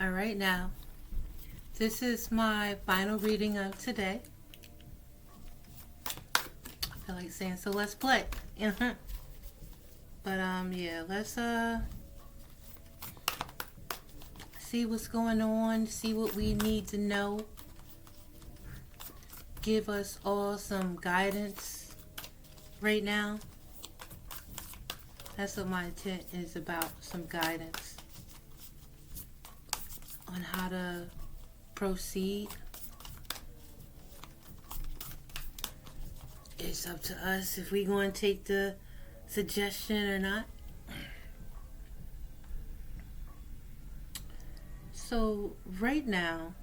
All right, now, this is my final reading of today. I feel like saying, so let's play. But, yeah, let's, see what's going on, see what we need to know. Give us all some guidance right now. That's what my intent is about, some guidance on how to proceed. It's up to us if we're going to take the suggestion or not. So right now,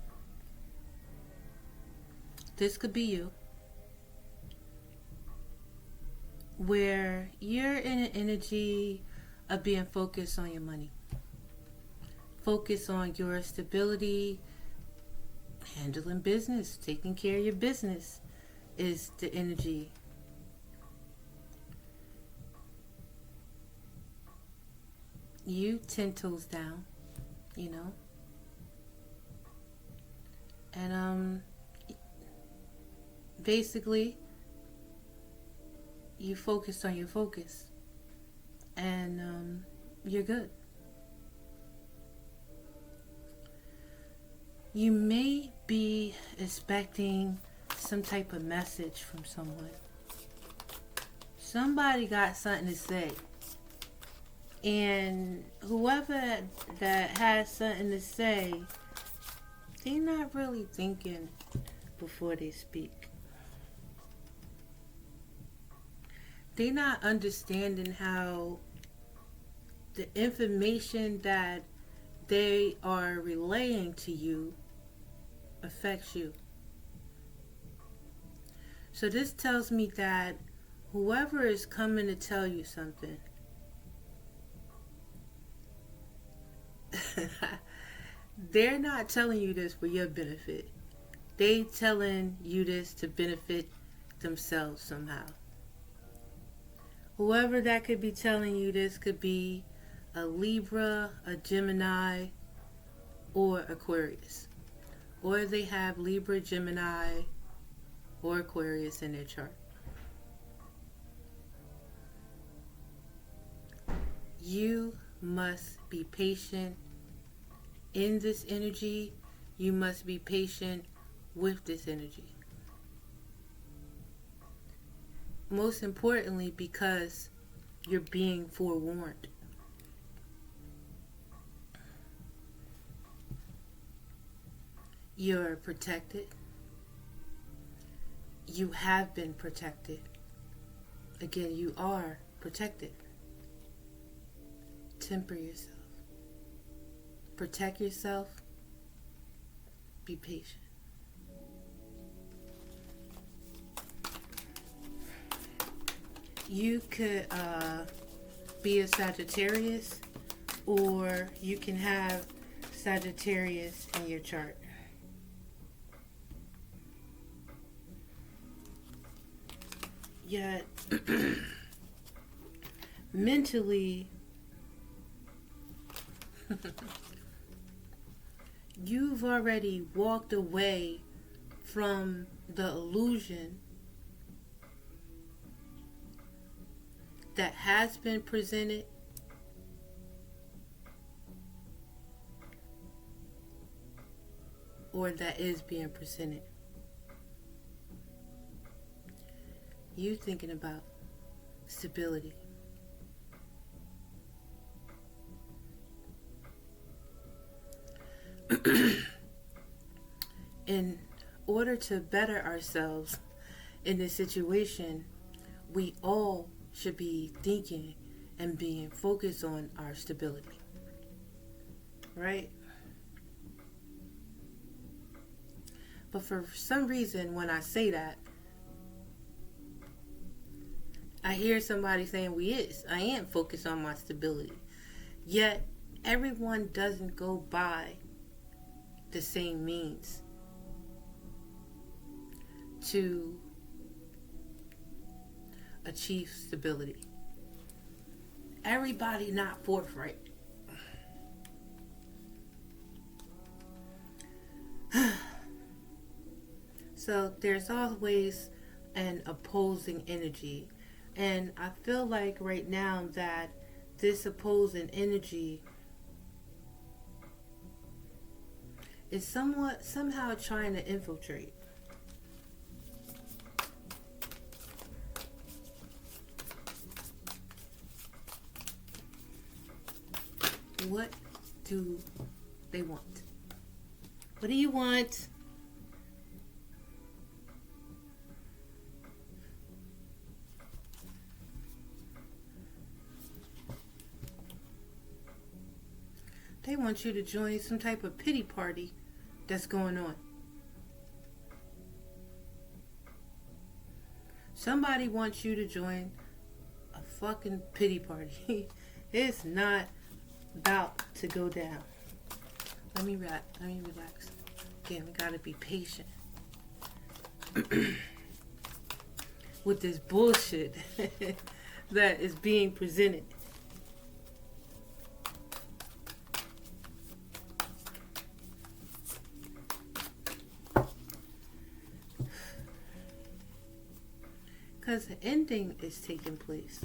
this could be you, where you're in an energy of being focused on your money. Focus on your stability, handling business, taking care of your business is the energy. You 10 toes down, you know. And basically you focus on your focus and you're good. You may be expecting some type of message from someone. Somebody got something to say. And whoever that has something to say, they're not really thinking before they speak. They're not understanding how the information that they are relaying to you affects you. So this tells me that whoever is coming to tell you something, they're not telling you this for your benefit. They telling you this to benefit themselves somehow. Whoever that could be telling you this could be a Libra, a Gemini, or Aquarius. Or they have Libra, Gemini, or Aquarius in their chart. You must be patient in this energy. You must be patient with this energy. Most importantly, because you're being forewarned. You're protected. You have been protected. Again, you are protected. Temper yourself. Protect yourself. Be patient. You could be a Sagittarius, or you can have Sagittarius in your chart. Yet, mentally, you've already walked away from the illusion that has been presented or that is being presented. You thinking about stability. In order to better ourselves in this situation, we all should be thinking and being focused on our stability. Right? But for some reason, when I say that, I hear somebody saying, I am focused on my stability. Yet, everyone doesn't go by the same means to achieve stability. Everybody not forthright. So there's always an opposing energy. And I feel like right now that this opposing energy is somehow trying to infiltrate. What do they want? What do you want? They want you to join some type of pity party that's going on. Somebody wants you to join a fucking pity party. It's not about to go down. Let me relax. Again, we gotta be patient with this bullshit that is being presented. Because the ending is taking place.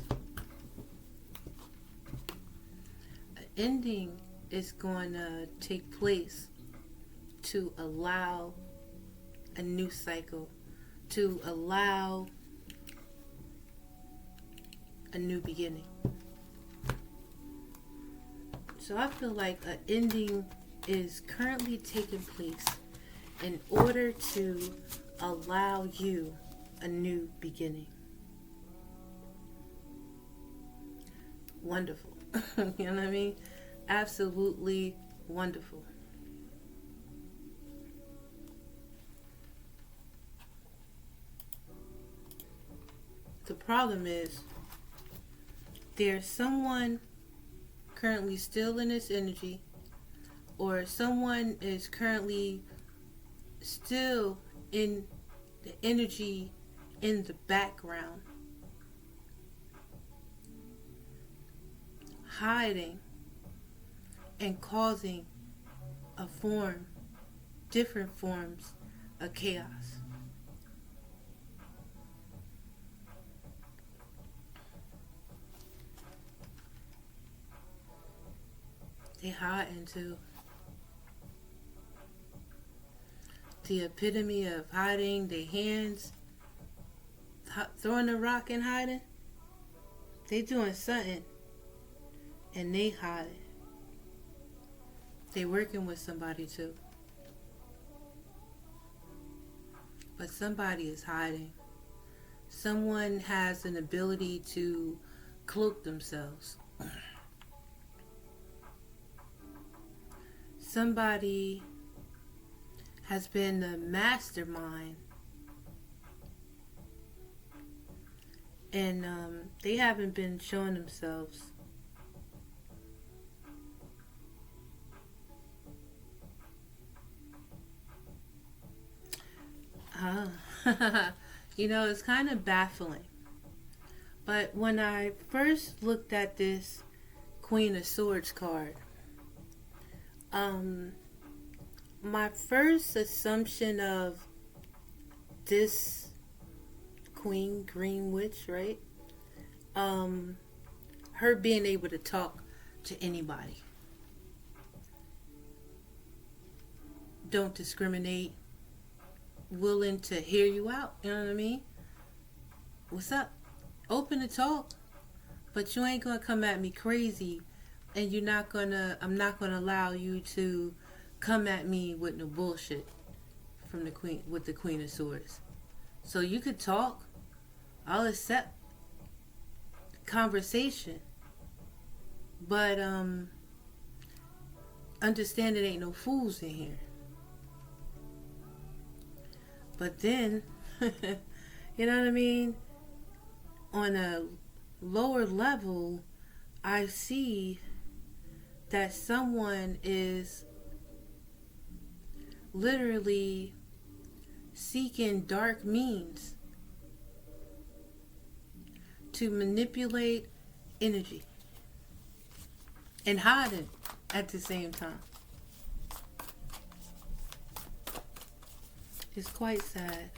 An ending is going to take place to allow a new cycle, to allow a new beginning. So I feel like an ending is currently taking place in order to allow you a new beginning. Wonderful. You know what I mean? Absolutely wonderful. The problem is there's someone currently still in this energy, or someone is currently still in the energy in the background, hiding and causing different forms of chaos. They hide into the epitome of hiding, their hands throwing a rock and hiding. They doing something and they hiding. They working with somebody too. But somebody is hiding. Someone has an ability to cloak themselves. Somebody has been the mastermind, and they haven't been showing themselves. You know, it's kind of baffling. But when I first looked at this Queen of Swords card, my first assumption of this Queen Green Witch, right? Her being able to talk to anybody. Don't discriminate. Willing to hear you out, you know what I mean? What's up? Open to talk, but you ain't gonna come at me crazy, and I'm not gonna allow you to come at me with no bullshit from the Queen of Swords. So you could talk, I'll accept conversation, but understand it ain't no fools in here. But then, you know what I mean? On a lower level, I see that someone is literally seeking dark means to manipulate energy and hiding at the same time. It's quite sad.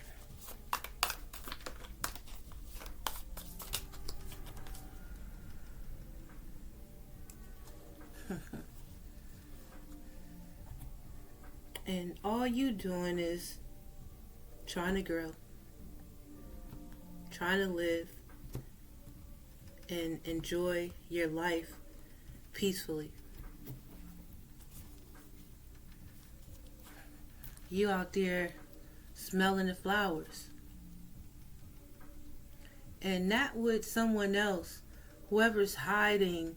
And all you doing is trying to grow, trying to live, and enjoy your life peacefully. You out there smelling the flowers. And not with someone else, whoever's hiding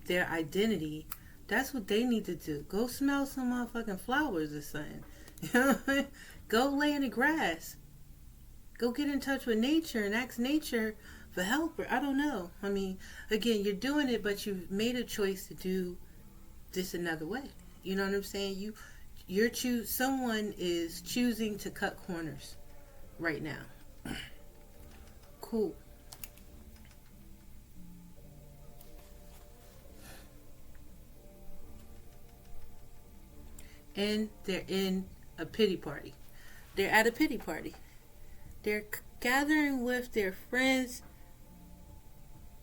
their identity, that's what they need to do. Go smell some motherfucking flowers or something. You know what I mean? Go lay in the grass. Go get in touch with nature and ask nature for help. Or I don't know. I mean, again, you're doing it, but you've made a choice to do this another way. You know what I'm saying? Someone is choosing to cut corners right now. Cool. And they're in a pity party. They're at a pity party. They're gathering with their friends,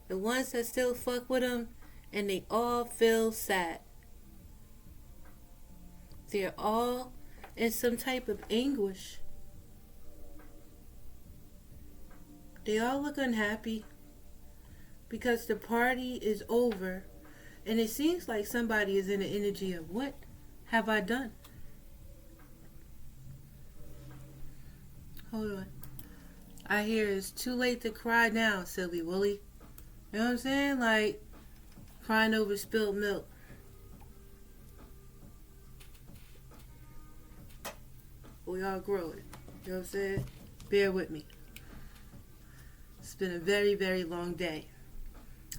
the ones that still fuck with them, and they all feel sad. They're all in some type of anguish. They all look unhappy because the party is over, and it seems like somebody is in the energy of, what have I done? Hold on. I hear it's too late to cry now, silly Willie. You know what I'm saying? Like crying over spilled milk. We all grow it. You know what I'm saying? Bear with me. It's been a very, very long day.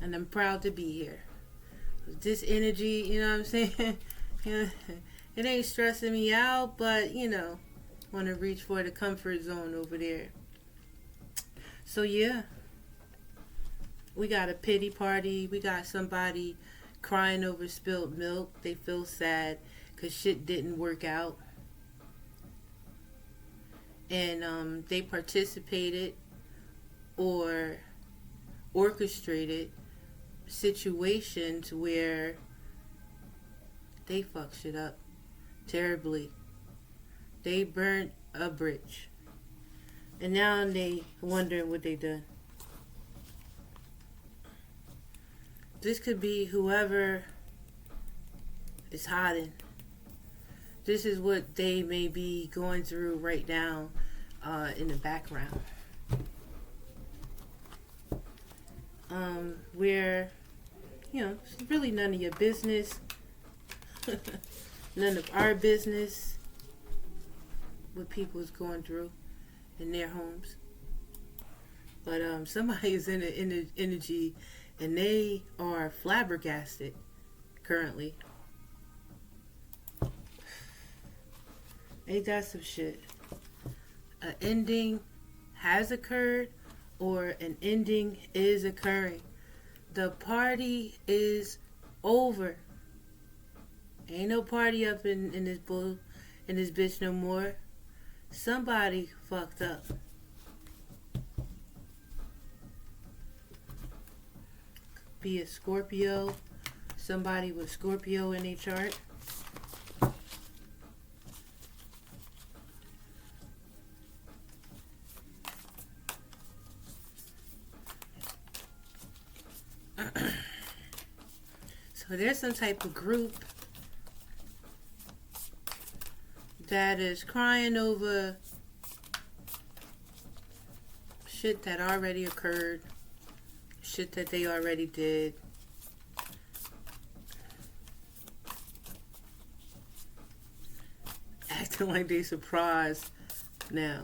And I'm proud to be here. This energy, you know what I'm saying? It ain't stressing me out, but, want to reach for the comfort zone over there. So, yeah. We got a pity party. We got somebody crying over spilled milk. They feel sad because shit didn't work out. And they participated or orchestrated situations where they fucked shit up terribly. They burnt a bridge. And now they wondering what they done. This could be whoever is hiding. This is what they may be going through right now in the background. Where, it's really none of your business. None of our business what people is going through in their homes. But somebody is in the energy and they are flabbergasted currently. Ain't that some shit? An ending has occurred or an ending is occurring. The party is over. Ain't no party up in this bitch no more. Somebody fucked up. Be a Scorpio. Somebody with Scorpio in their chart. So there's some type of group that is crying over shit that already occurred, shit that they already did. Acting like they surprised now.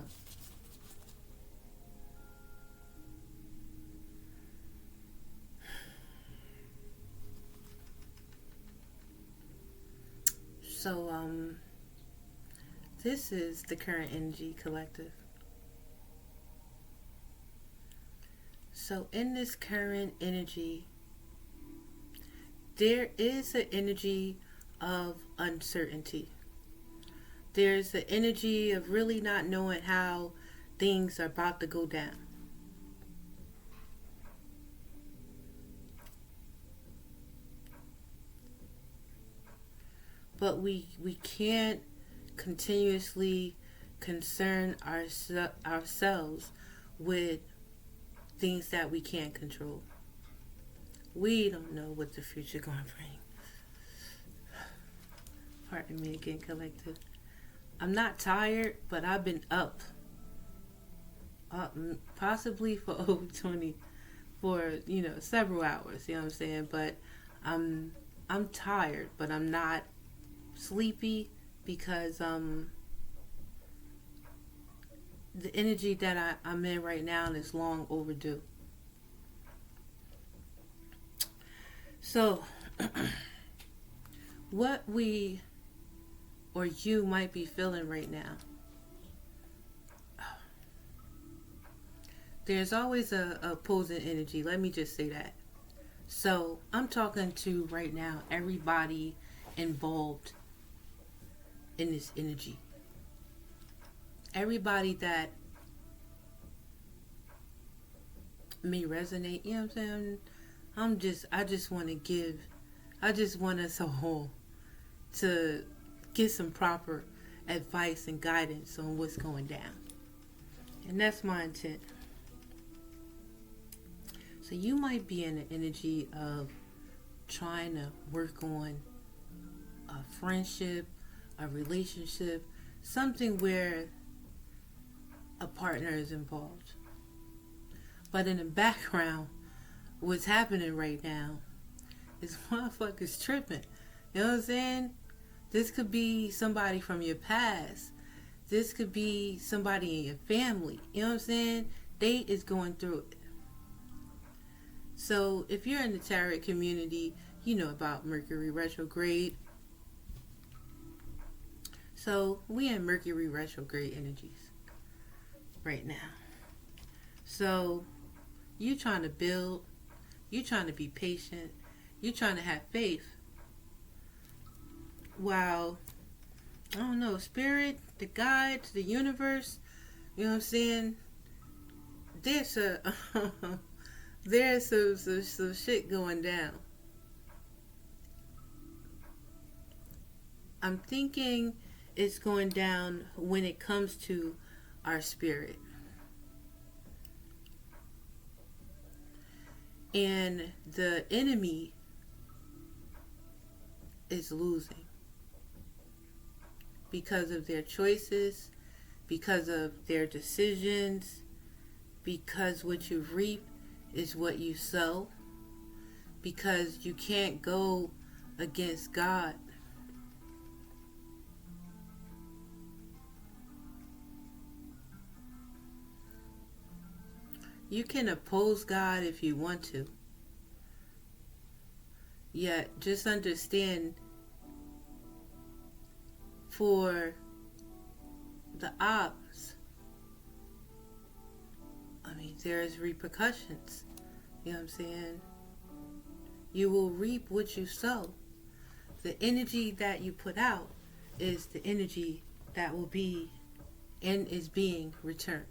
So, this is the current energy collective. So, in this current energy, there is an energy of uncertainty. there's the energy of really not knowing how things are about to go down. But we can't continuously concern ourselves with things that we can't control. We don't know what the future gonna bring. Pardon me again, collective. I'm not tired, but I've been up, possibly for over 20, for several hours. You know what I'm saying? But I'm tired, but I'm not sleepy because the energy that I'm in right now is long overdue. So, what we or you might be feeling right now, there's always a opposing energy. Let me just say that. So, I'm talking to right now everybody involved in this energy. Everybody that may resonate, you know what I'm saying? I just want us all to get some proper advice and guidance on what's going down. And that's my intent. So you might be in the energy of trying to work on a friendship, a relationship, something where a partner is involved. But in the background, what's happening right now is motherfuckers tripping. You know what I'm saying? This could be somebody from your past. This could be somebody in your family. You know what I'm saying? They is going through it. So if you're in the tarot community, you know about Mercury retrograde. So we in Mercury retrograde energies right now. So you trying to build, you trying to be patient, you trying to have faith. While, I don't know, spirit, the guides, the universe, you know what I'm saying? There's some shit going down. I'm thinking it's going down when it comes to our spirit. And the enemy is losing because of their choices, because of their decisions, because what you reap is what you sow, because you can't go against God. You can oppose God if you want to. Yet, just understand, for the ops, I mean, there's repercussions. You know what I'm saying? You will reap what you sow. The energy that you put out is the energy that will be and is being returned.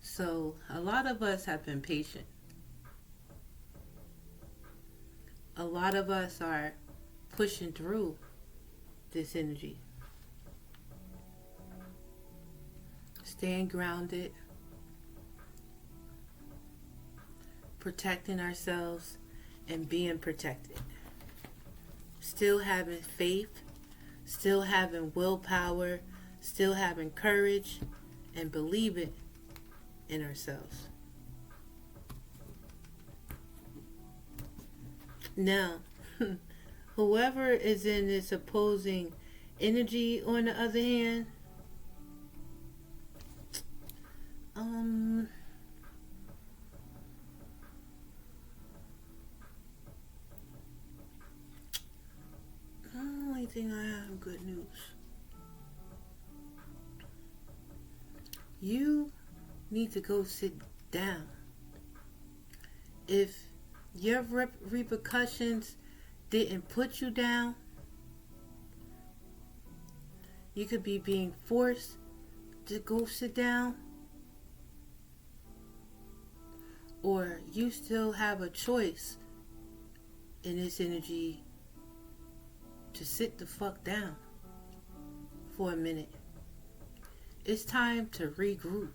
So a lot of us have been patient. A lot of us are pushing through this energy. Staying grounded. Protecting ourselves and being protected. Still having faith. Still having willpower. Still having courage. And believing in ourselves. Now, whoever is in this opposing energy, on the other hand, the only thing I have good news. You need to go sit down. If your repercussions didn't put you down. You could be being forced to go sit down. Or you still have a choice in this energy to sit the fuck down for a minute. It's time to regroup.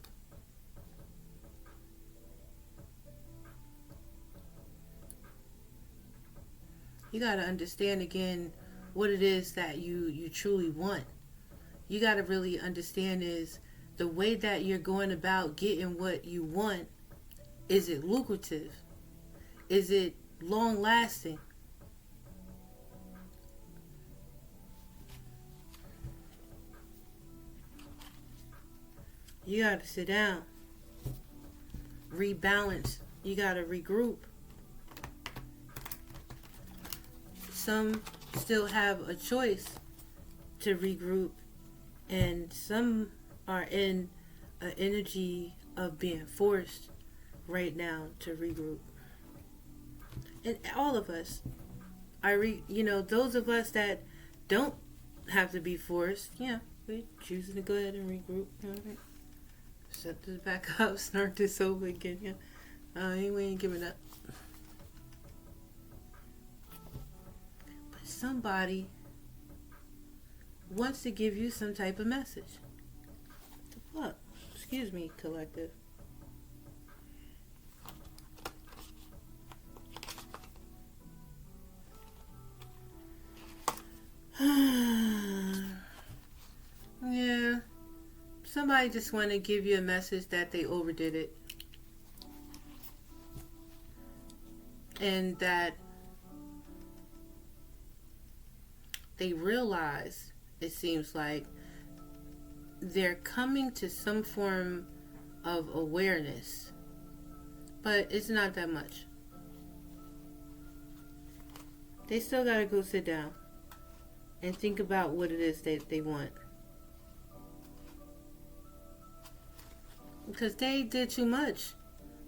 You got to understand again what it is that you truly want. You got to really understand is the way that you're going about getting what you want. Is it lucrative? Is it long lasting? You got to sit down, rebalance. You got to regroup. Some still have a choice to regroup, and some are in an energy of being forced right now to regroup. And all of us are, those of us that don't have to be forced, we're choosing to go ahead and regroup. Set this back up, start this over again. We ain't giving up. But somebody wants to give you some type of message. What? Excuse me, collective. Yeah. Somebody just want to give you a message that they overdid it. And that they realize, it seems like, they're coming to some form of awareness. But it's not that much. They still got to go sit down and think about what it is that they want. Because they did too much.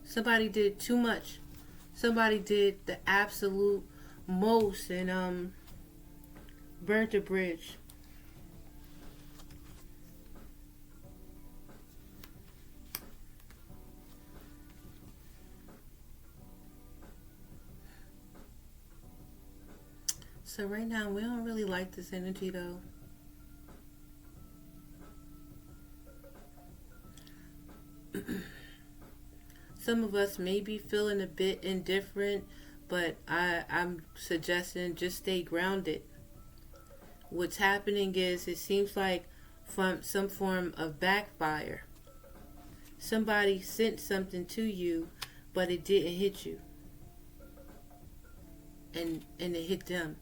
Somebody did too much. Somebody did the absolute most and burnt the bridge. So right now we don't really like this energy though. Some of us may be feeling a bit indifferent, but I'm suggesting just stay grounded. What's happening is it seems like from some form of backfire. Somebody sent something to you, but it didn't hit you. And it hit them.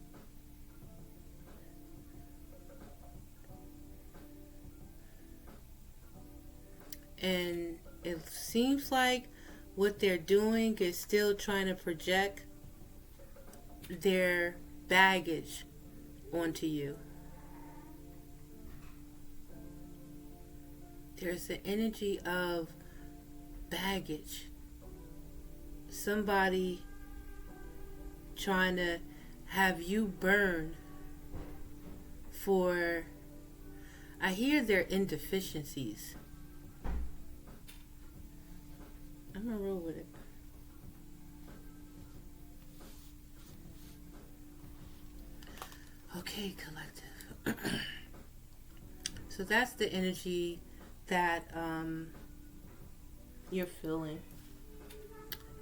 And it seems like what they're doing is still trying to project their baggage onto you. There's an energy of baggage. Somebody trying to have you burn for, I hear their indeficiencies. I'm gonna roll with it. Okay, collective. So that's the energy that you're feeling.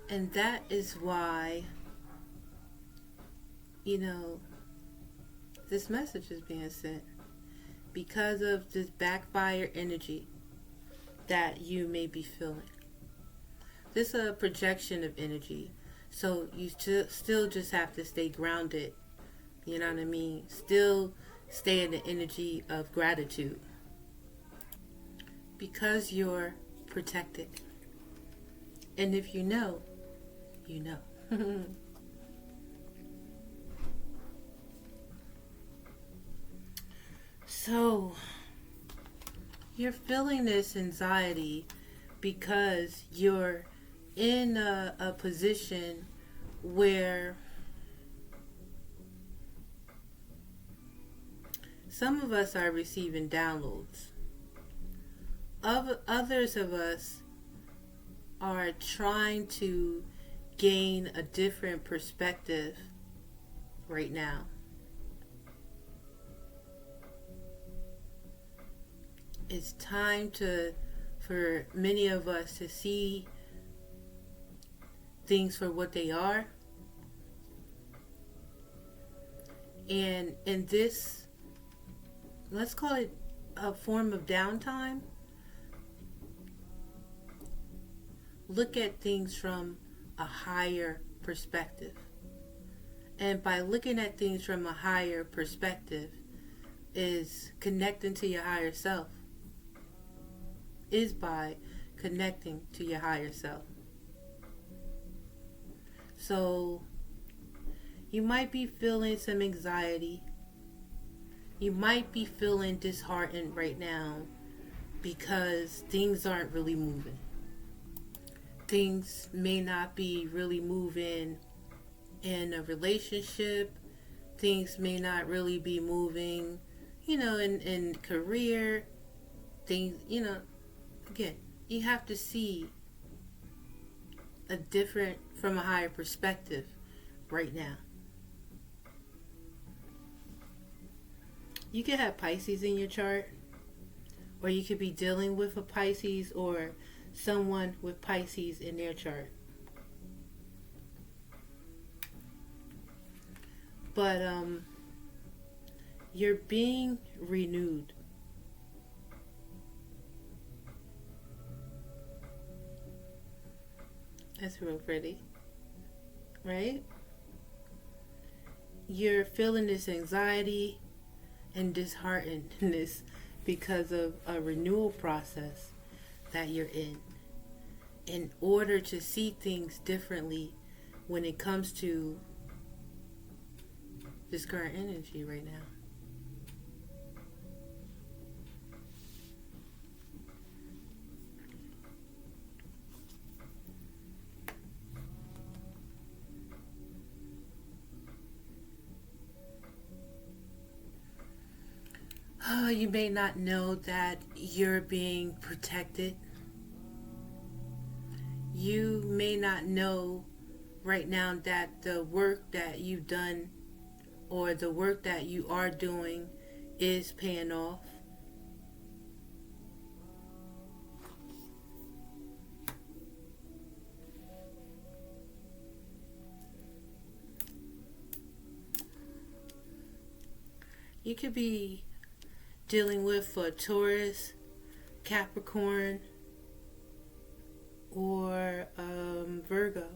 And that is why, this message is being sent. Because of this backfire energy that you may be feeling. This is a projection of energy. So you still just have to stay grounded. You know what I mean? Still stay in the energy of gratitude. Because you're protected. And if you know, you know. So, you're feeling this anxiety because you're in a position where some of us are receiving downloads. Others of us are trying to gain a different perspective right now. It's time for many of us to see things for what they are. And in this, let's call it a form of downtime, look at things from a higher perspective. And by looking at things from a higher perspective is connecting to your higher self. Is by connecting to your higher self. So you might be feeling some anxiety. You might be feeling disheartened right now because things aren't really moving. Things may not be really moving in a relationship. Things may not really be moving, in career. Things, again, you have to see from a higher perspective right now. You could have Pisces in your chart, or you could be dealing with a Pisces or someone with Pisces in their chart. But you're being renewed. That's real pretty, right? You're feeling this anxiety and disheartenedness because of a renewal process that you're in order to see things differently when it comes to this current energy right now. You may not know that you're being protected. You may not know right now that the work that you've done or the work that you are doing is paying off. You could be dealing with a Taurus, Capricorn, or Virgo,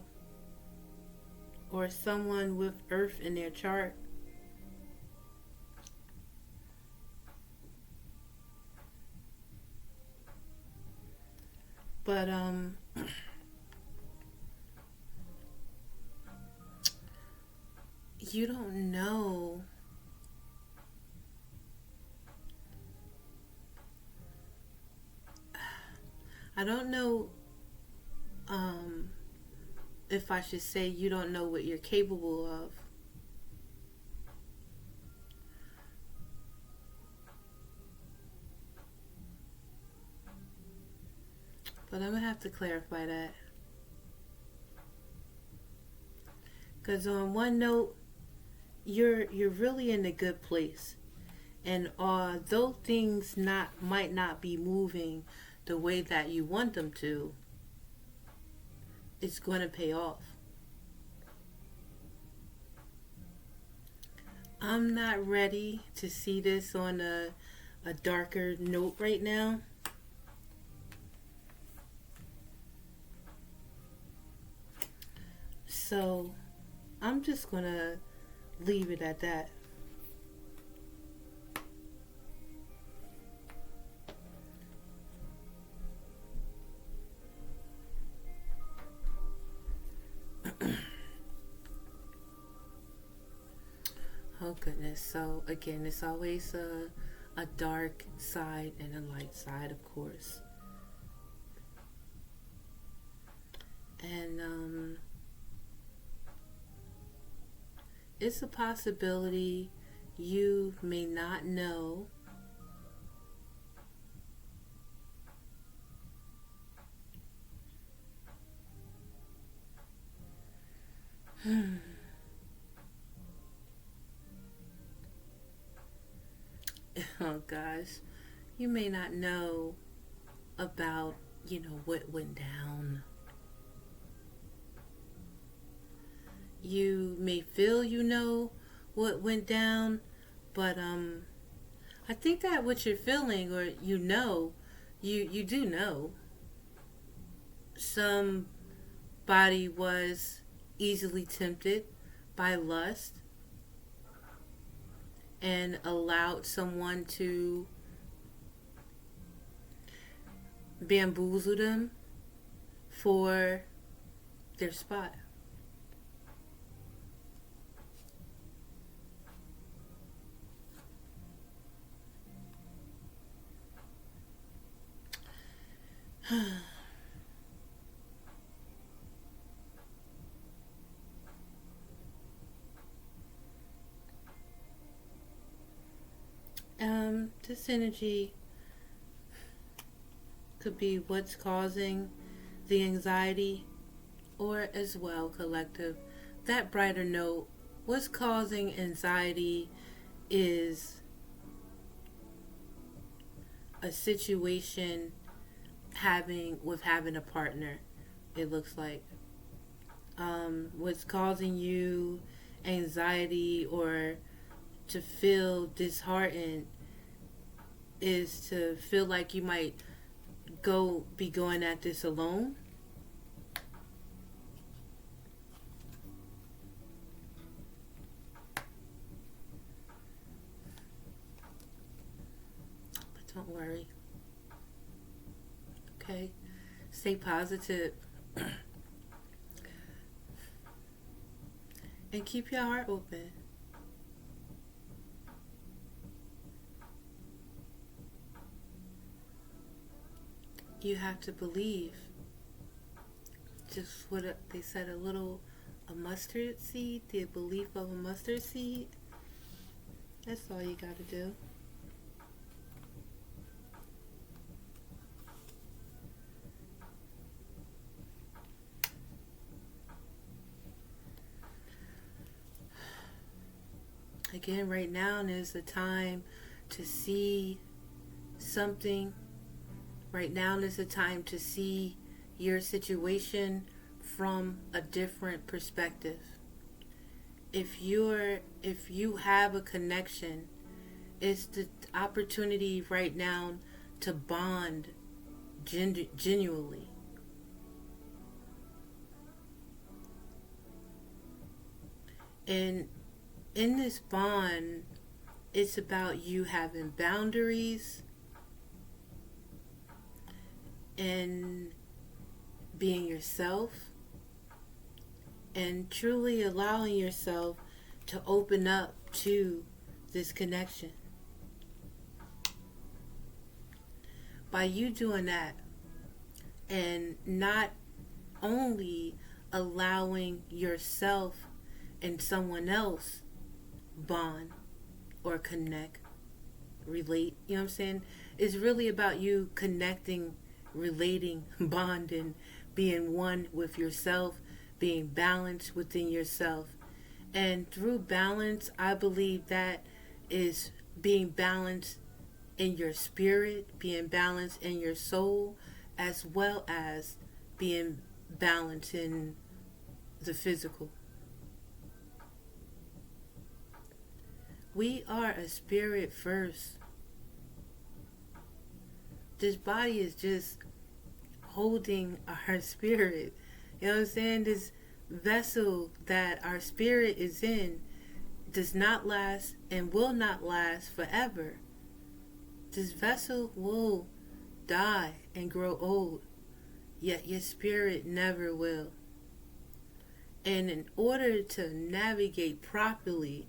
or someone with Earth in their chart. But you don't know I don't know if I should say you don't know what you're capable of. But I'm going to have to clarify that. Because on one note, you're really in a good place. And although things might not be moving the way that you want them to, it's going to pay off. I'm not ready to see this on a darker note right now. So I'm just going to leave it at that. Oh goodness. So again, it's always a dark side and a light side, of course. And it's a possibility you may not know oh gosh, you may not know about, what went down. You may feel you know what went down, but I think that what you're feeling, or you do know. Somebody was easily tempted by lust and allowed someone to bamboozle them for their spot. This energy could be what's causing the anxiety, or as well, collective. That brighter note, what's causing anxiety is a situation having a partner. It looks like what's causing you anxiety or to feel disheartened is to feel like you might be going at this alone. But don't worry. Okay? Stay positive. And keep your heart open. You have to believe. Just what they said, a mustard seed, the belief of a mustard seed. That's all you got to do. Again, right now is the time to see something. Right now is the time to see your situation from a different perspective. If you have a connection, it's the opportunity right now to bond genuinely. And in this bond, it's about you having boundaries and being yourself and truly allowing yourself to open up to this connection. By you doing that and not only allowing yourself and someone else bond or connect, relate, you know what I'm saying? It's really about you connecting, relating, bonding, being one with yourself, being balanced within yourself. And through balance, I believe that is being balanced in your spirit, being balanced in your soul, as well as being balanced in the physical. We are a spirit first. This body is just holding our spirit. You know what I'm saying? This vessel that our spirit is in does not last and will not last forever. This vessel will die and grow old, yet your spirit never will. And in order to navigate properly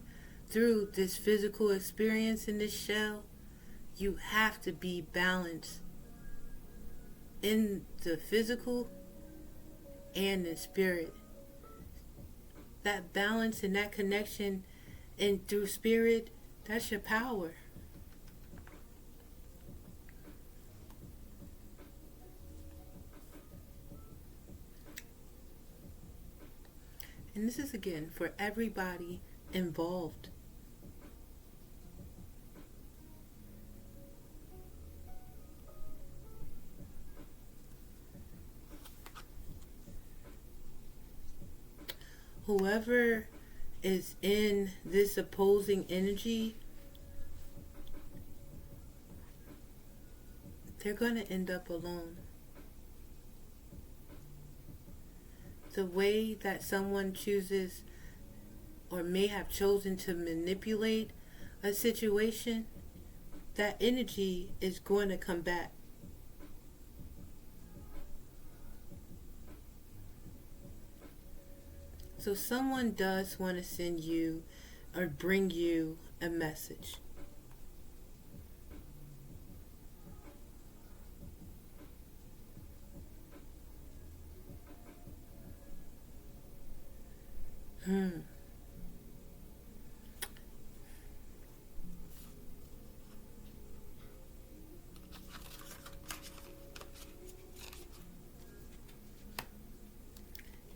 through this physical experience in this shell, you have to be balanced in the physical and the spirit. That balance and that connection and through spirit That's your power. And this is again for everybody involved. Whoever is in this opposing energy, they're going to end up alone. The way that someone chooses or may have chosen to manipulate a situation, that energy is going to come back. So someone does want to send you or bring you a message.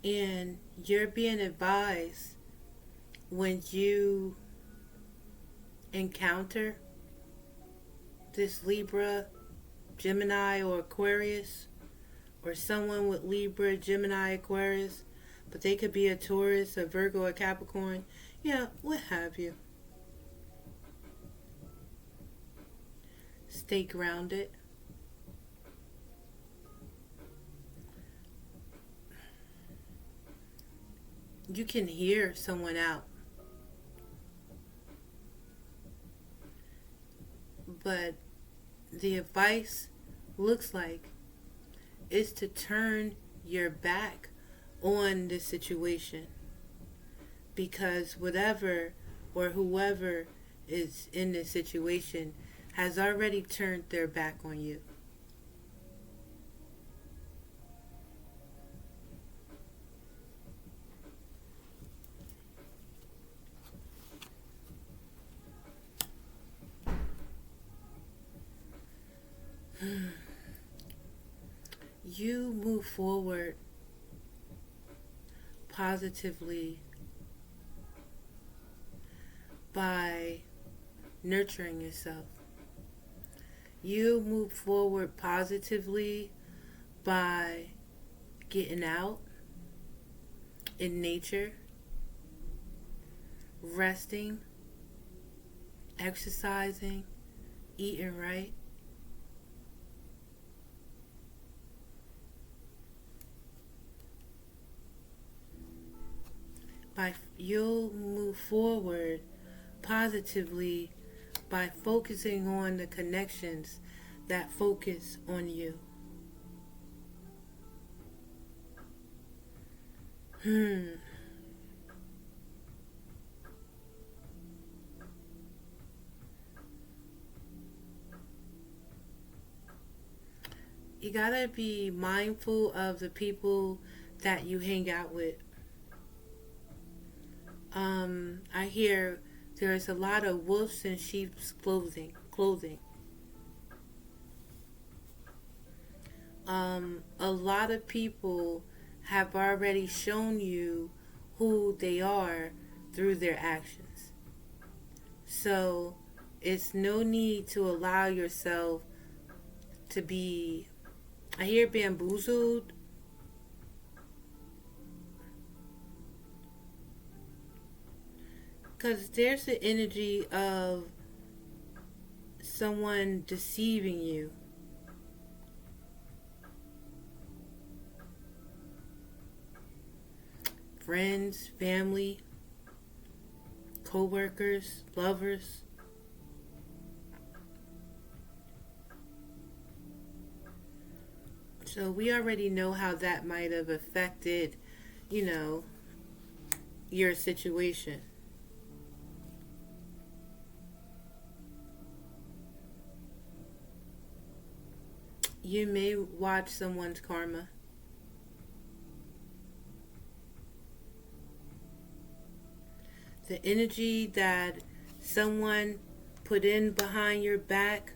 And you're being advised when you encounter this Libra, Gemini, or Aquarius, or someone with Libra, Gemini, Aquarius, but they could be a Taurus, a Virgo, a Capricorn, what have you. Stay grounded. You can hear someone out. But the advice looks like is to turn your back on the situation, because whatever or whoever is in this situation has already turned their back on you. You move forward positively by nurturing yourself. You move forward positively by getting out in nature, resting, exercising, eating right. You'll move forward positively by focusing on the connections that focus on you. You gotta be mindful of the people that you hang out with. I hear there's a lot of wolves in sheep's clothing. A lot of people have already shown you who they are through their actions. So it's no need to allow yourself to be, I hear, bamboozled. Because there's the energy of someone deceiving you. Friends, family, co-workers, lovers. So we already know how that might have affected, your situation. You may watch someone's karma. The energy that someone put in behind your back,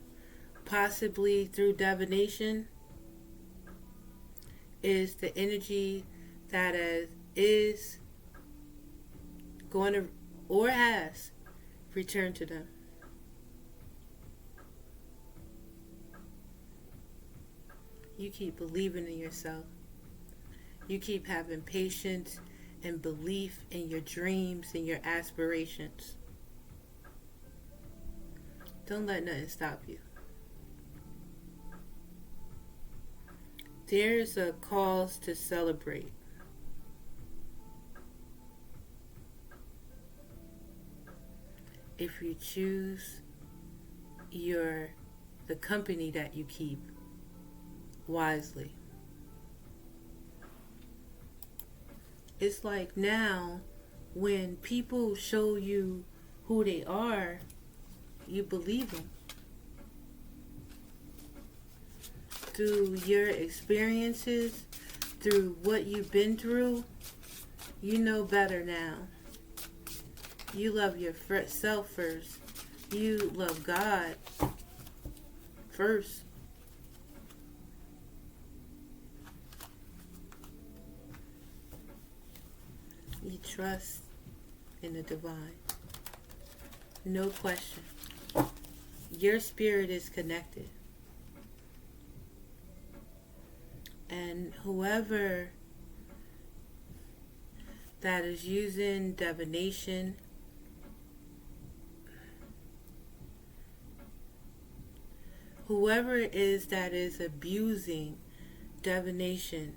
possibly through divination, is the energy that is going to or has returned to them. You keep believing in yourself. You keep having patience and belief in your dreams and your aspirations. Don't let nothing stop you. There's a cause to celebrate. If you choose the company that you keep wisely. It's like now, when people show you who they are, you believe them. Through your experiences, through what you've been through, you know better now. You love yourself first. You love God first. You trust in the divine. No question. Your spirit is connected. And whoever that is using divination, whoever it is that is abusing divination,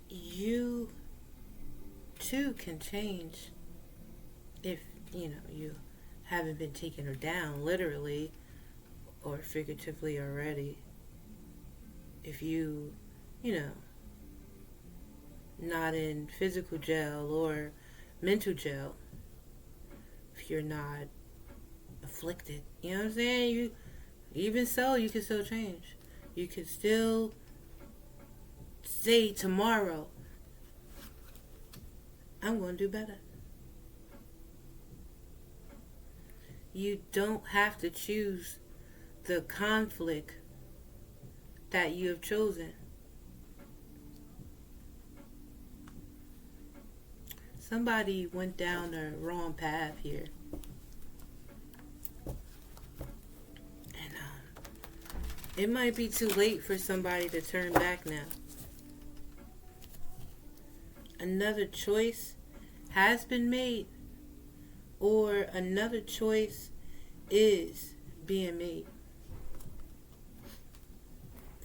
you too can change if you haven't been taking her down literally or figuratively already. If not in physical jail or mental jail, if you're not afflicted, you know what I'm saying? Even so, you can still change. You can still say tomorrow, I'm going to do better. You don't have to choose the conflict that you have chosen. Somebody went down the wrong path here. And it might be too late for somebody to turn back now. Another choice has been made, or another choice is being made.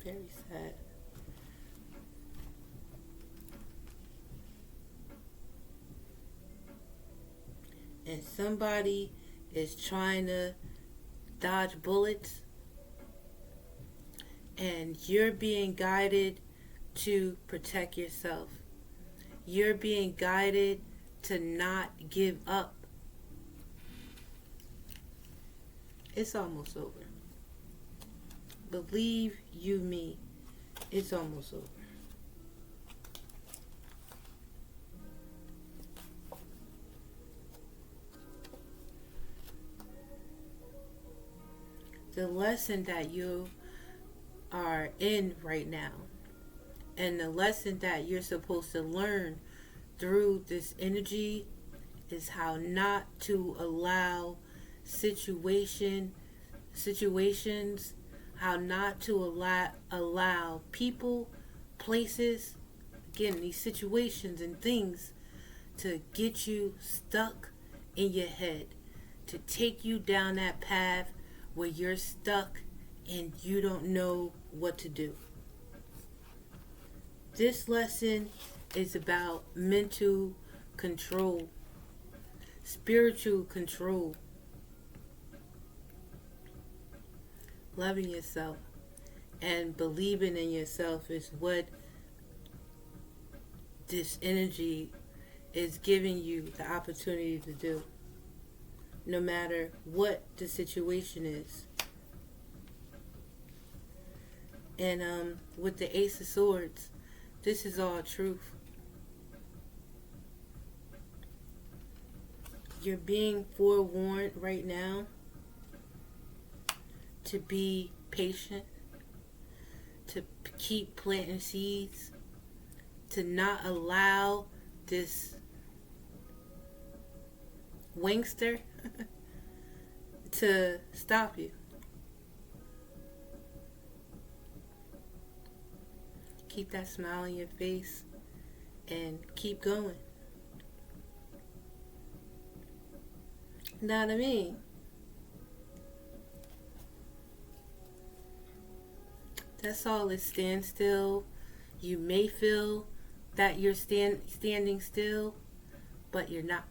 Very sad. And somebody is trying to dodge bullets, and you're being guided to protect yourself. You're being guided to not give up. It's almost over. Believe you me, it's almost over. The lesson that you are in right now, and the lesson that you're supposed to learn through this energy, is how not to allow situations, how not to allow people, places, again, these situations and things to get you stuck in your head, to take you down that path where you're stuck and you don't know what to do. This lesson is about mental control, spiritual control, loving yourself and believing in yourself is what this energy is giving you the opportunity to do, no matter what the situation is. And with the Ace of Swords, this is all truth. You're being forewarned right now to be patient, to keep planting seeds, to not allow this wingster to stop you. Keep that smile on your face and keep going. Know what I mean? That's all. Is stand still. You may feel that you're standing still, but you're not.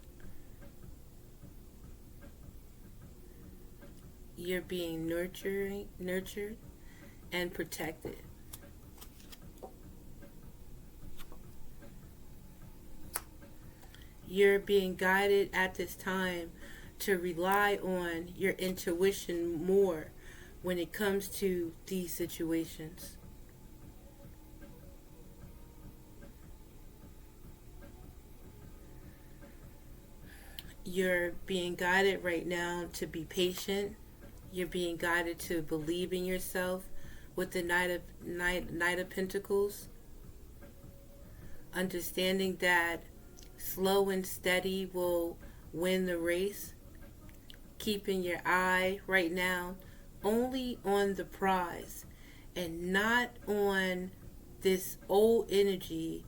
You're being nurtured and protected. You're being guided at this time to rely on your intuition more when it comes to these situations. You're being guided right now to be patient. You're being guided to believe in yourself with the Knight of Pentacles. Understanding that slow and steady will win the race. Keeping your eye right now only on the prize and not on this old energy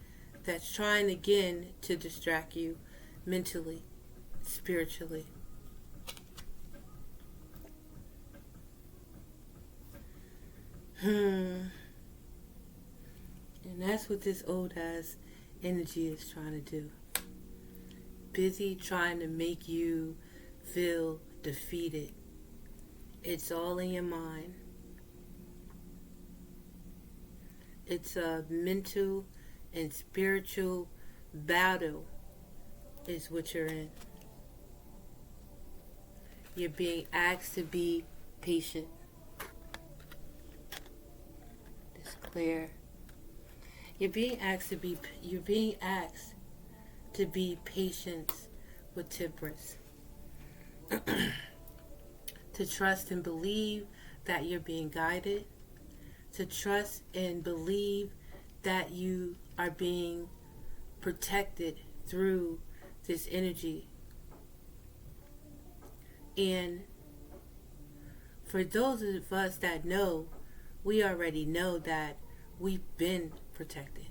that's trying again to distract you mentally, spiritually. And that's what this old ass energy is trying to do. Busy trying to make you feel defeated. It's all in your mind. It's a mental and spiritual battle is what you're in. You're being asked to be patient. It's clear. You're being asked to be patient with temperance. To trust and believe that you're being guided. To trust and believe that you are being protected through this energy. And for those of us that know, we already know that we've been protected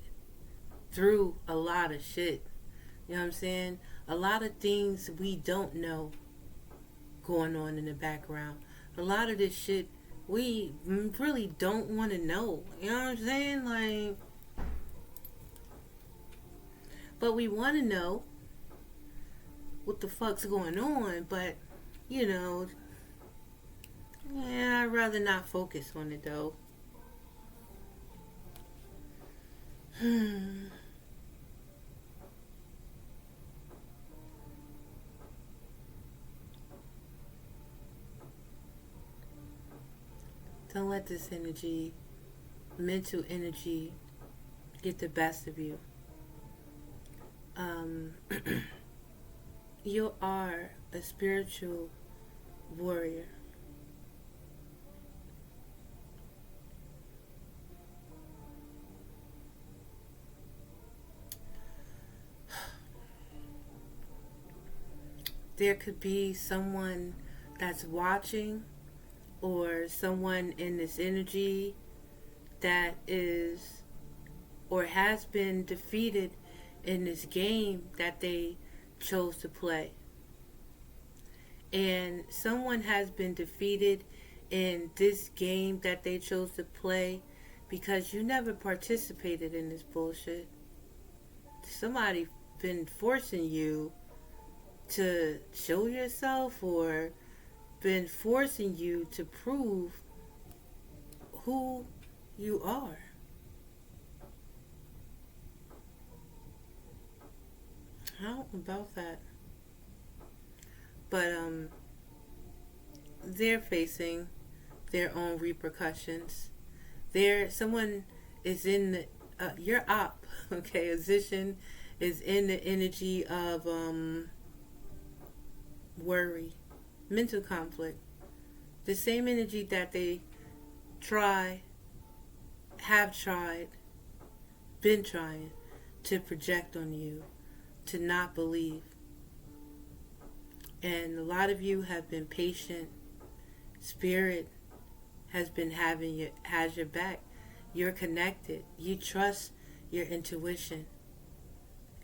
through a lot of shit. You know what I'm saying? A lot of things we don't know going on in the background. A lot of this shit we really don't want to know. You know what I'm saying? Like, but we want to know what the fuck's going on. But, you know, yeah, I'd rather not focus on it though. Don't let this energy, mental energy, get the best of you. You are a spiritual warrior. There could be someone that's watching or someone in this energy that is or has been defeated in this game that they chose to play. And someone has been defeated in this game that they chose to play because you never participated in this bullshit. Somebody been forcing you to show yourself or been forcing you to prove who you are. How about that? But they're facing their own repercussions. Someone is in the you're up, okay? A Zishan is in the energy of worry, mental conflict. The same energy that they have tried, been trying to project on you, to not believe. And a lot of you have been patient. Spirit has your back. You're connected. You trust your intuition.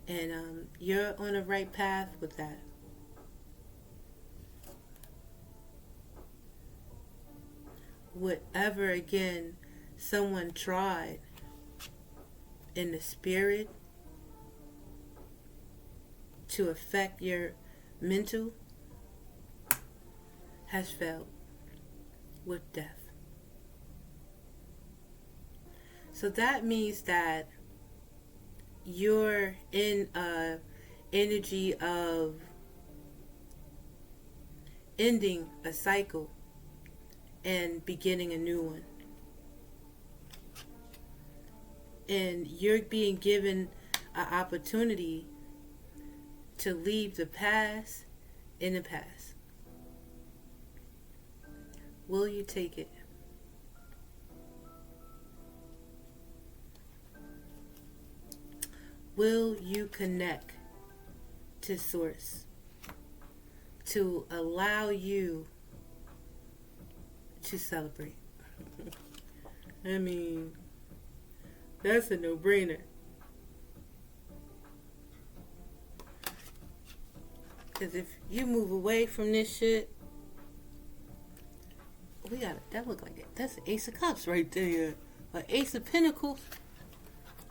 And you're on the right path with that. Whatever, again, someone tried in the spirit to affect your mental has failed with death. So that means that you're in a energy of ending a cycle and beginning a new one. And you're being given an opportunity to leave the past in the past. Will you take it? Will you connect to Source to allow you to celebrate? I mean, that's a no-brainer. Because if you move away from this shit, that look like it. That's an Ace of Cups right there. An Ace of Pentacles.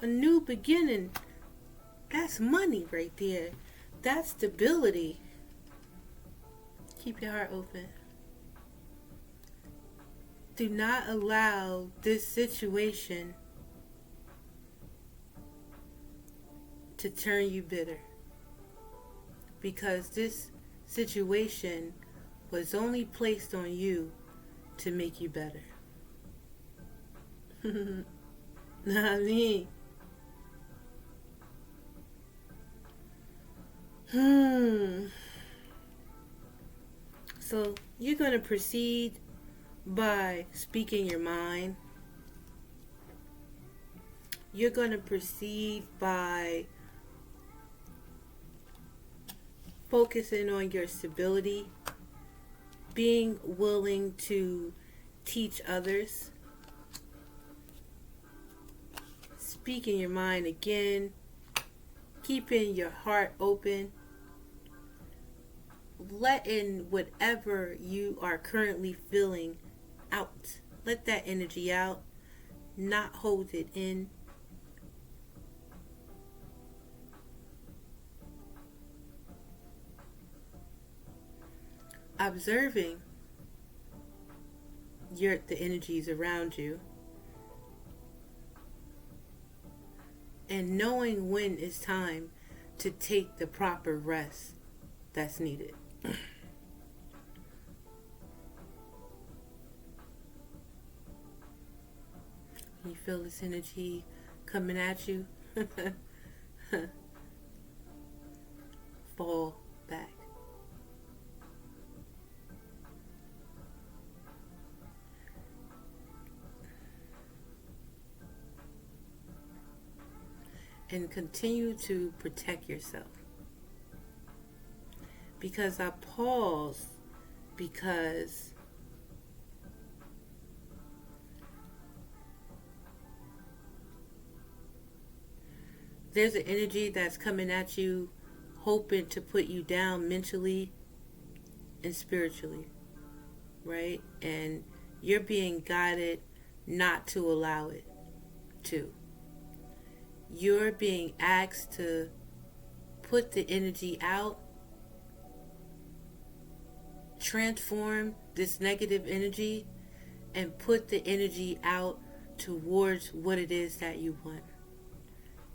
A new beginning. That's money right there. That's stability. Keep your heart open. Do not allow this situation to turn you bitter. Because this situation was only placed on you to make you better. Not me. So you're going to proceed by speaking your mind. You're going to proceed by focusing on your stability, being willing to teach others, speaking your mind again, keeping your heart open, letting whatever you are currently feeling out. Let that energy out, not hold it in. Observing the energies around you and knowing when it's time to take the proper rest that's needed. You feel this energy coming at you? Fall back. And continue to protect yourself. Because I pause because there's an energy that's coming at you hoping to put you down mentally and spiritually, right? And you're being guided not to allow it to. You're being asked to put the energy out, transform this negative energy, and put the energy out towards what it is that you want.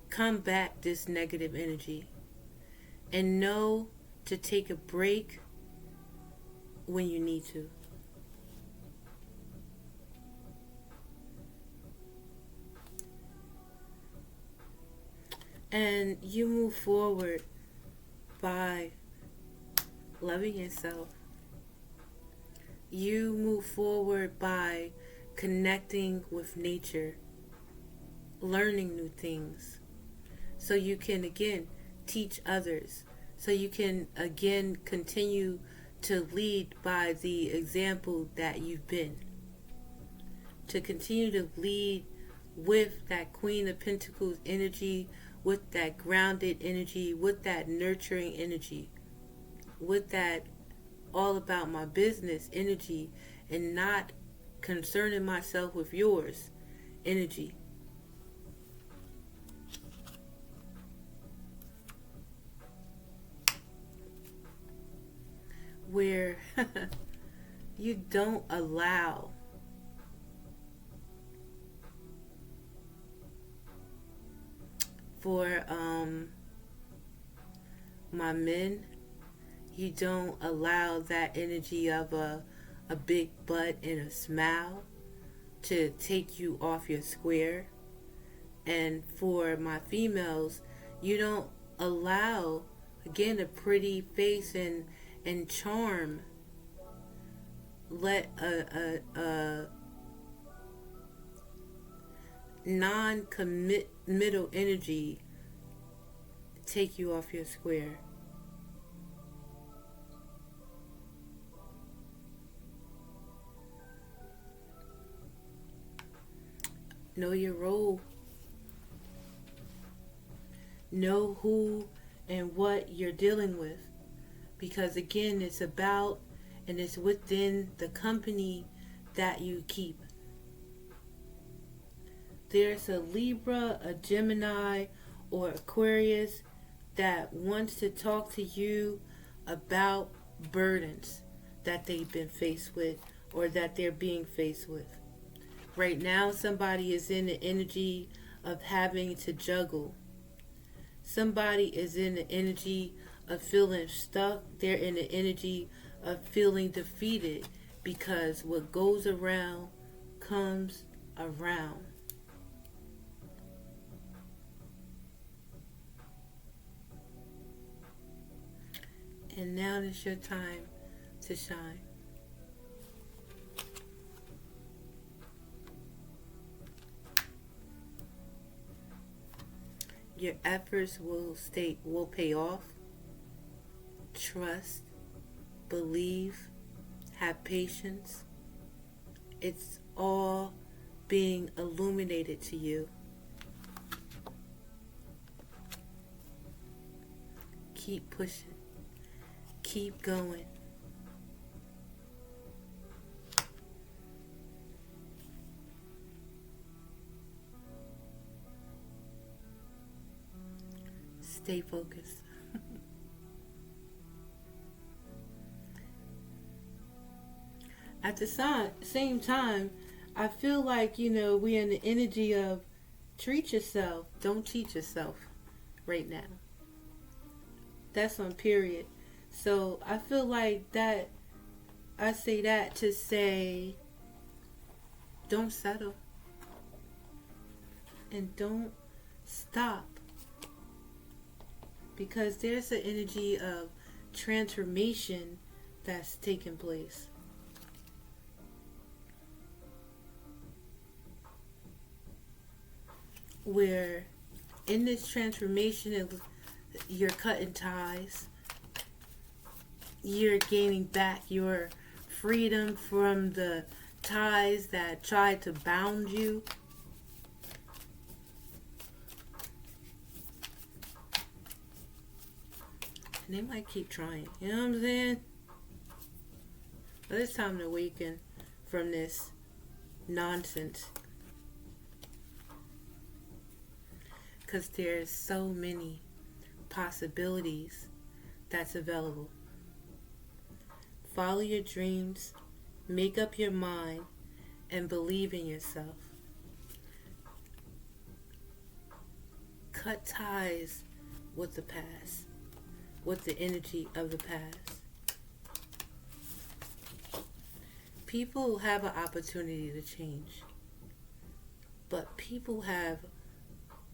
Combat this negative energy and know to take a break when you need to. And you move forward by loving yourself. You move forward by connecting with nature, learning new things, so you can again teach others, so you can again continue to lead by the example that you've been, to continue to lead with that Queen of Pentacles energy, with that grounded energy, with that nurturing energy, with that all about my business energy, and not concerning myself with yours energy. Where you don't allow for my men, you don't allow that energy of a big butt and a smile to take you off your square. And for my females, you don't allow, again, a pretty face and charm let a non-committal energy take you off your square. Know your role. Know who and what you're dealing with. Because again, it's about and it's within the company that you keep. There's a Libra, a Gemini, or Aquarius that wants to talk to you about burdens that they've been faced with or that they're being faced with. Right now, somebody is in the energy of having to juggle. Somebody is in the energy of feeling stuck. They're in the energy of feeling defeated because what goes around comes around. And now is your time to shine. Your efforts will pay off. Trust, believe, have patience. It's all being illuminated to you. Keep pushing. Keep going. Stay focused. At the same time, I feel like, we're in the energy of treat yourself, don't cheat yourself right now. That's on period. So I feel like that, I say that to say, don't settle. And don't stop. Because there's an energy of transformation that's taking place. Where in this transformation, you're cutting ties. You're gaining back your freedom from the ties that tried to bound you. And they might keep trying. You know what I'm saying? But it's time to awaken from this nonsense. Because there's so many possibilities that's available. Follow your dreams, make up your mind, and believe in yourself. Cut ties with the past, with the energy of the past. People have an opportunity to change, but people have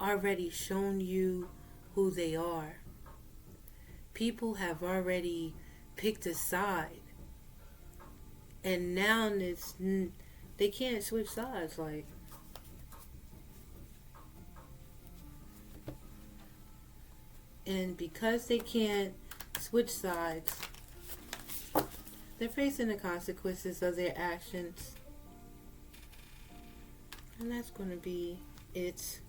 already shown you who they are. People have already picked a side, and now they can't switch sides. Like, and because they can't switch sides, they're facing the consequences of their actions, and that's going to be it.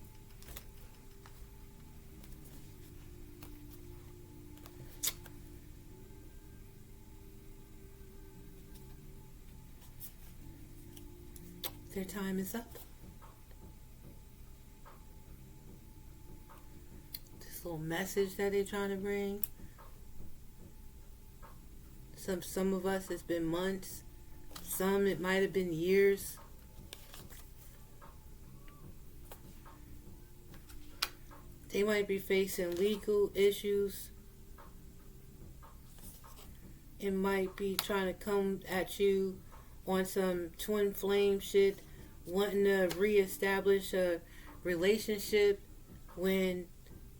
Their time is up. This little message that they're trying to bring. Some of us it's been months. Some it might have been years. They might be facing legal issues. It might be trying to come at you on some twin flame shit, wanting to reestablish a relationship when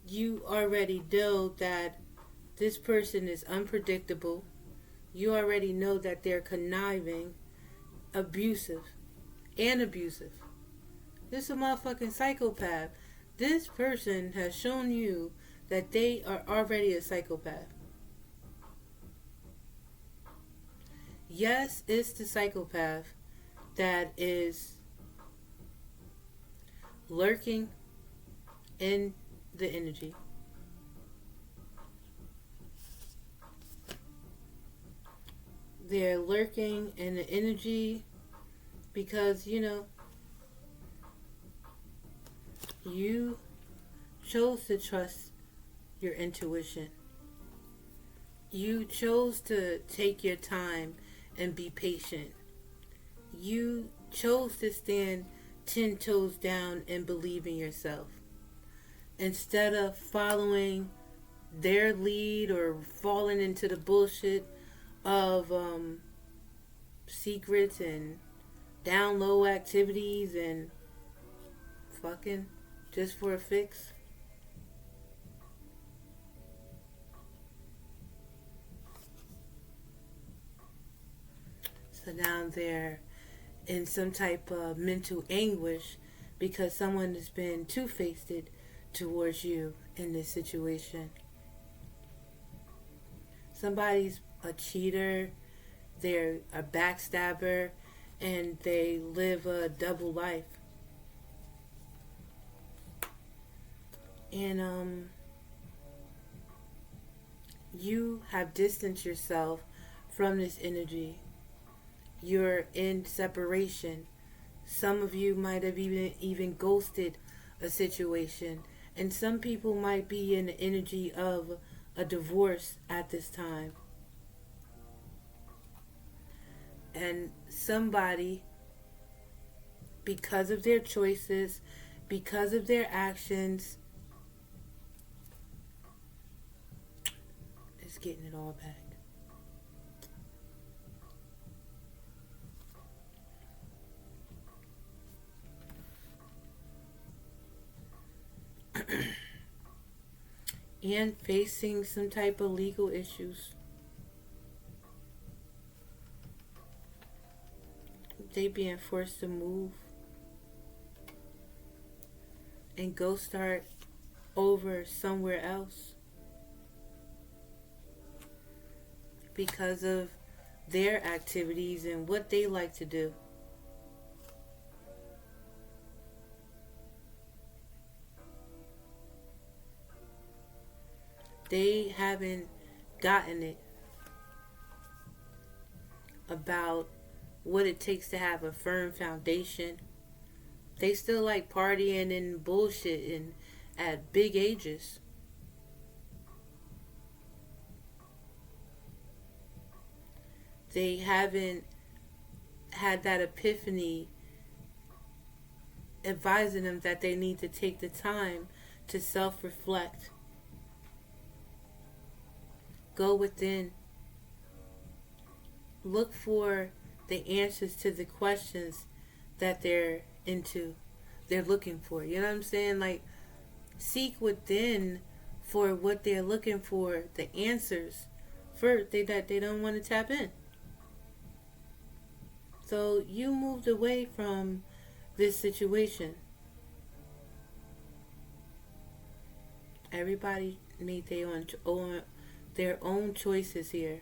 you already know that this person is unpredictable. You already know that they're conniving, abusive. This is a motherfucking psychopath. This person has shown you that they are already a psychopath. Yes, it's the psychopath that is lurking in the energy. They're lurking in the energy because, you chose to trust your intuition. You chose to take your time and be patient. You chose to stand 10 toes down and believe in yourself. Instead of following their lead or falling into the bullshit of secrets and down low activities and fucking just for a fix. So now they're in some type of mental anguish because someone has been two-faced towards you in this situation. Somebody's a cheater, they're a backstabber, and they live a double life. And you have distanced yourself from this energy. You're in separation. Some of you might have even ghosted a situation, and some people might be in the energy of a divorce at this time. And somebody, because of their choices, because of their actions, is getting it all back. And facing some type of legal issues. They being forced to move and go start over somewhere else because of their activities and what they like to do. They haven't gotten it about what it takes to have a firm foundation. They still like partying and bullshit and at big ages. They haven't had that epiphany advising them that they need to take the time to self-reflect. Go within. Look for the answers to the questions that they're looking for. You know what I'm saying? Like, seek within for what they're looking for, the answers first, that they don't want to tap in. So you moved away from this situation. Everybody made their own choices here.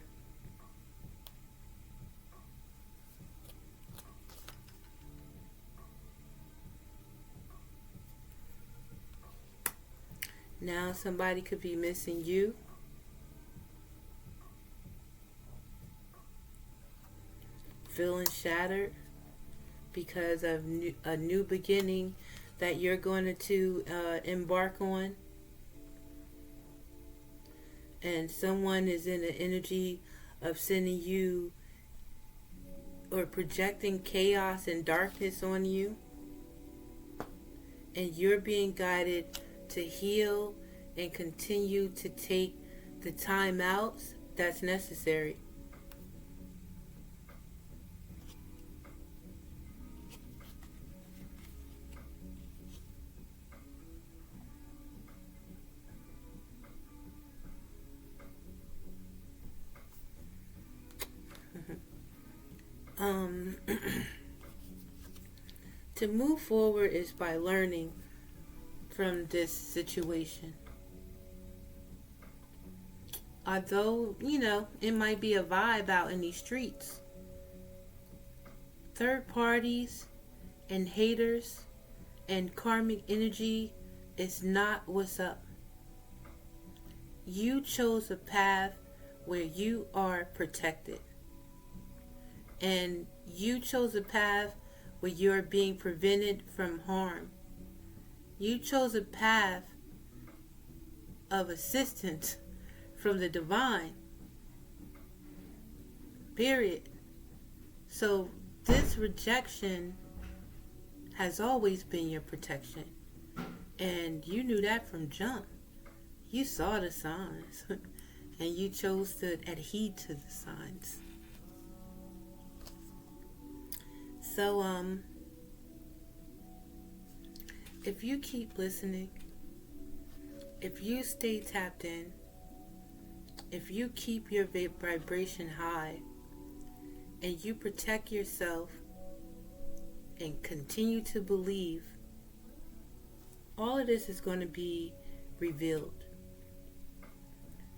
Now somebody could be missing you. Feeling shattered because of a new beginning that you're going to embark on. And someone is in the energy of sending you or projecting chaos and darkness on you. And you're being guided to heal and continue to take the time outs that's necessary. To move forward is by learning from this situation. Although, it might be a vibe out in these streets. Third parties and haters and karmic energy is not what's up. You chose a path where you are protected. And you chose a path where you're being prevented from harm. You chose a path of assistance from the divine. Period. So this rejection has always been your protection. And you knew that from jump. You saw the signs. And you chose to adhere to the signs. So, if you keep listening, if you stay tapped in, if you keep your vibration high, and you protect yourself and continue to believe, all of this is going to be revealed.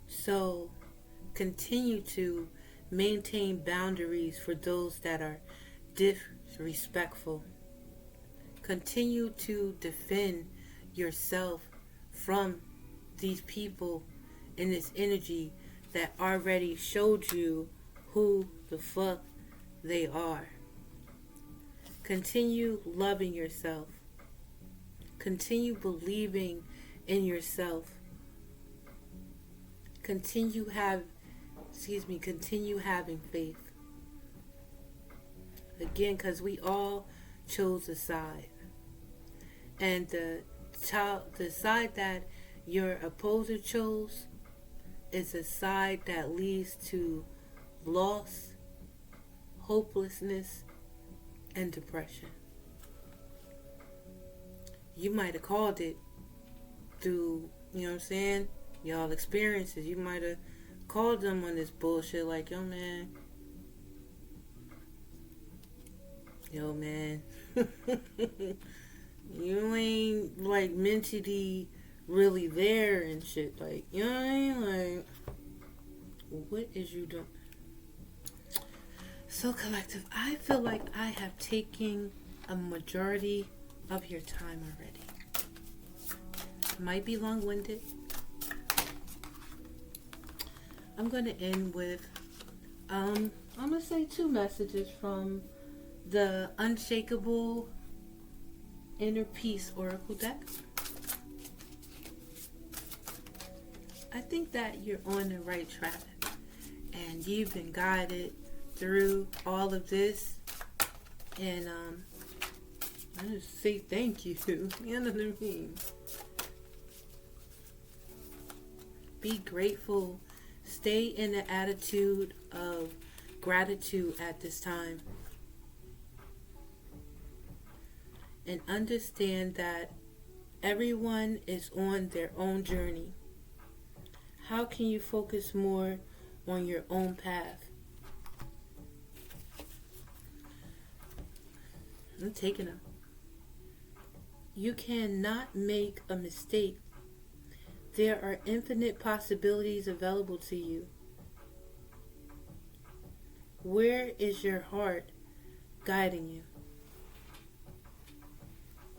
So, continue to maintain boundaries for those that are disrespectful. Continue to defend yourself from these people in this energy that already showed you who the fuck they are. Continue loving yourself. Continue believing in yourself. Continue having faith. Again, because we all chose a side. And the side that your opposer chose is a side that leads to loss, hopelessness, and depression. You might have called it through, y'all experiences. You might have called them on this bullshit like, yo man, you ain't like mentally really there and shit. Like, you know what I mean? Like, what is you doing? So collective, I feel like I have taken a majority of your time already. Might be long-winded. I'm going to end with, I'm going to say 2 messages from the Unshakable Inner Peace Oracle deck. I think that you're on the right track and you've been guided through all of this, and I just say thank you. You know what I mean? Be grateful. Stay in the attitude of gratitude at this time. And understand that everyone is on their own journey. How can you focus more on your own path. I'm taking them. You cannot make a mistake. There are infinite possibilities available to you. Where is your heart guiding you?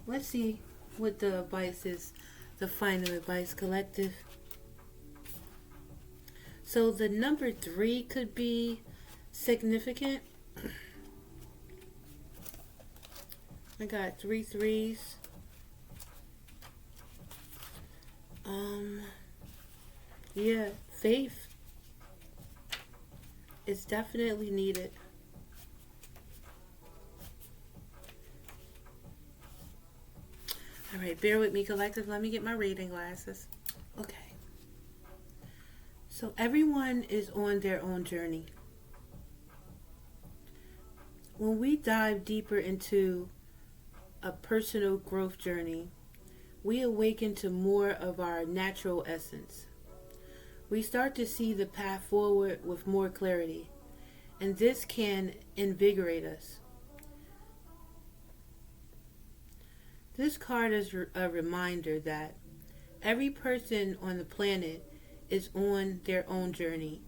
Let's see what the advice is, the final advice collective. So the number 3 could be significant. I got 3 threes. Yeah, faith is definitely needed. All right, bear with me, collective. Let me get my reading glasses. Okay. So everyone is on their own journey. When we dive deeper into a personal growth journey, we awaken to more of our natural essence. We start to see the path forward with more clarity, and this can invigorate us. This card is a reminder that every person on the planet is on their own journey,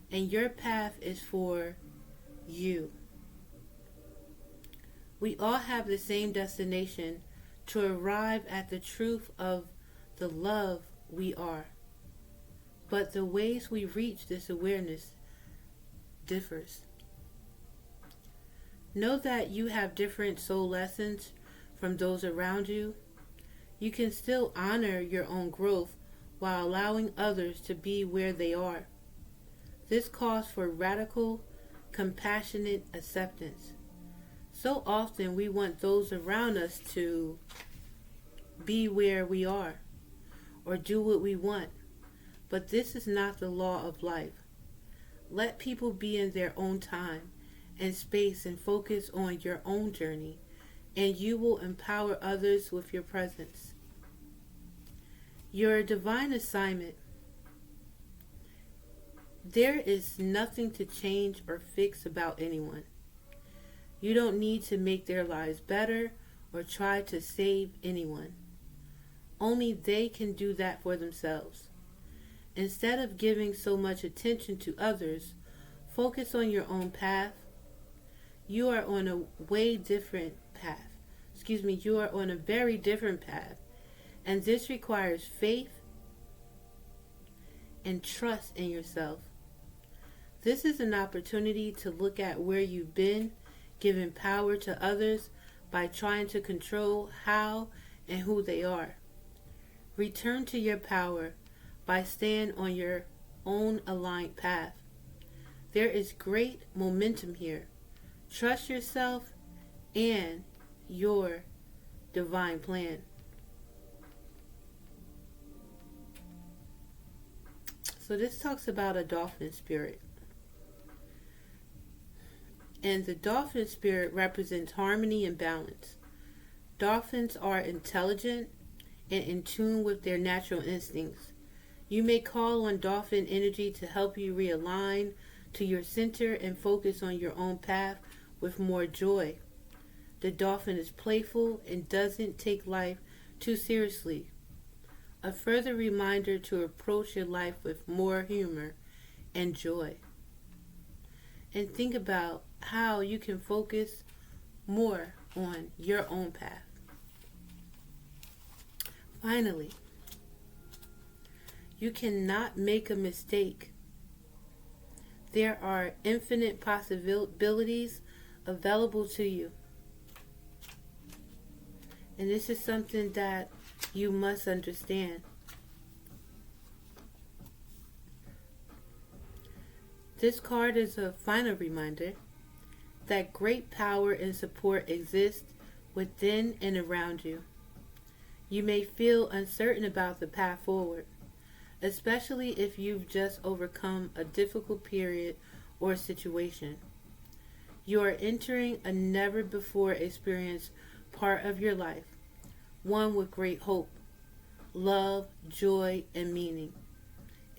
and your path is for you. We all have the same destination, to arrive at the truth of the love we are. But the ways we reach this awareness differs. Know that you have different soul lessons from those around you. You can still honor your own growth while allowing others to be where they are. This calls for radical, compassionate acceptance. So often we want those around us to be where we are or do what we want, but this is not the law of life. Let people be in their own time and space and focus on your own journey, and you will empower others with your presence. Your divine assignment. There is nothing to change or fix about anyone. You don't need to make their lives better or try to save anyone. Only they can do that for themselves. Instead of giving so much attention to others, focus on your own path. You are on a way different path. You are on a very different path. And this requires faith and trust in yourself. This is an opportunity to look at where you've been, giving power to others by trying to control how and who they are. Return to your power by staying on your own aligned path. There is great momentum here. Trust yourself and your divine plan. So this talks about a dolphin spirit. And the dolphin spirit represents harmony and balance. Dolphins are intelligent and in tune with their natural instincts. You may call on dolphin energy to help you realign to your center and focus on your own path with more joy. The dolphin is playful and doesn't take life too seriously. A further reminder to approach your life with more humor and joy. And think about how you can focus more on your own path. Finally, you cannot make a mistake. There are infinite possibilities available to you. And this is something that you must understand. This card is a final reminder that great power and support exist within and around you. You may feel uncertain about the path forward, especially if you've just overcome a difficult period or situation. You are entering a never-before experienced part of your life, one with great hope, love, joy, and meaning.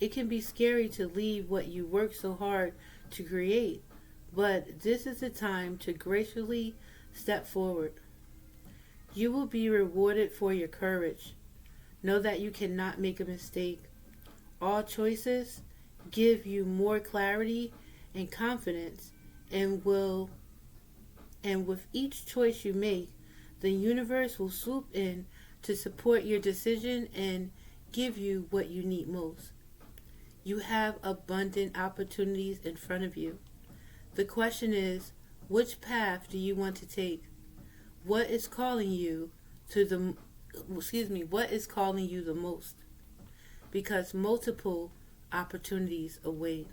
It can be scary to leave what you worked so hard to create, but this is the time to gracefully step forward. You will be rewarded for your courage. Know that you cannot make a mistake. All choices give you more clarity and confidence, and with each choice you make, the universe will swoop in to support your decision and give you what you need most. You have abundant opportunities in front of you. The question is, which path do you want to take? What is calling you to the what is calling you the most? Because multiple opportunities await.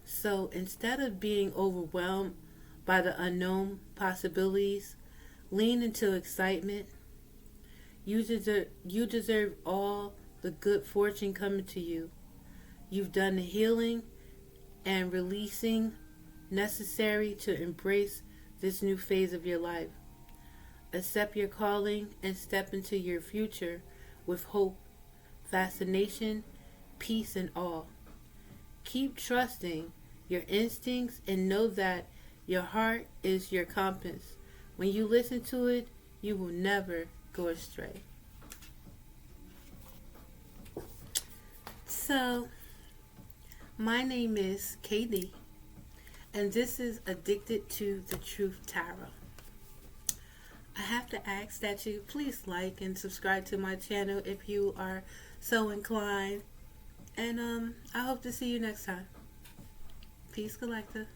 So instead of being overwhelmed by the unknown possibilities, lean into excitement. You deserve all the good fortune coming to you. You've done the healing and releasing necessary to embrace this new phase of your life. Accept your calling and step into your future with hope, fascination, peace, and awe. Keep trusting your instincts and know that your heart is your compass. When you listen to it, you will never go astray. So, my name is KD, and this is Addicted to the Truth Tarot. I have to ask that you please like and subscribe to my channel if you are so inclined. And I hope to see you next time. Peace, Collective.